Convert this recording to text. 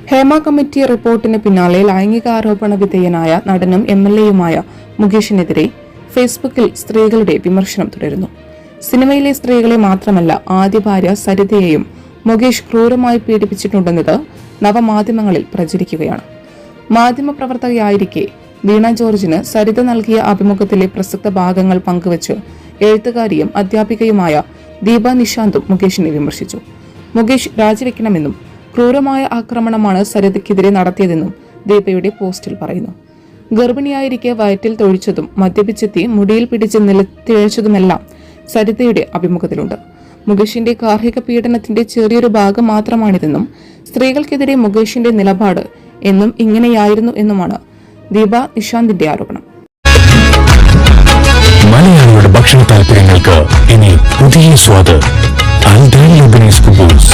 Hema committee റിപ്പോർട്ടിന് പിന്നാലെ ലൈംഗിക ആരോപണ വിധേയനായ നടനും MLA-യുമായ മുകേഷിനെതിരെ ഫേസ്ബുക്കിൽ സ്ത്രീകളുടെ വിമർശനം തുടരുന്നു. സിനിമയിലെ സ്ത്രീകളെ മാത്രമല്ല ആദ്യ ഭാര്യ സരിതയെയും മുകേഷ് ക്രൂരമായി പീഡിപ്പിച്ചിട്ടുണ്ടെന്നത് നവമാധ്യമങ്ങളിൽ പ്രചരിക്കുകയാണ്. മാധ്യമപ്രവർത്തകയായിരിക്കെ വീണ ജോർജിന് സരിത നൽകിയ അഭിമുഖത്തിലെ പ്രസക്ത ഭാഗങ്ങൾ പങ്കുവച്ച് എഴുത്തുകാരിയും അധ്യാപികയുമായ ദീപ നിശാന്തും മുകേഷിനെ വിമർശിച്ചു. മുകേഷ് രാജിവെക്കണമെന്നും ക്രൂരമായ ആക്രമണമാണ് സരിതയ്ക്കെതിരെ നടത്തിയതെന്നും ദീപയുടെ പോസ്റ്റിൽ പറയുന്നു. ഗർഭിണിയായിരിക്കെ വയറ്റിൽ തൊഴിച്ചതും മദ്യപിച്ചെത്തി മുടിയിൽ പിടിച്ച് നിലത്തിഴച്ചതുമെല്ലാം സരിതയുടെ അഭിമുഖത്തിലുണ്ട്. മുകേഷിന്റെ ഗാർഹിക പീഡനത്തിന്റെ ചെറിയൊരു ഭാഗം മാത്രമാണിതെന്നും സ്ത്രീകൾക്കെതിരെ മുകേഷിന്റെ നിലപാട് എന്നും ഇങ്ങനെയായിരുന്നു എന്നുമാണ് ദീപ നിശാന്തിന്റെ ആരോപണം. മലയാളിയുടെ ഭക്ഷണ താല്പര്യങ്ങൾക്ക് ഇനി പുതിയ സ്വാദ്. അൽദാൻ ലബനീസ് കുബൂസ്.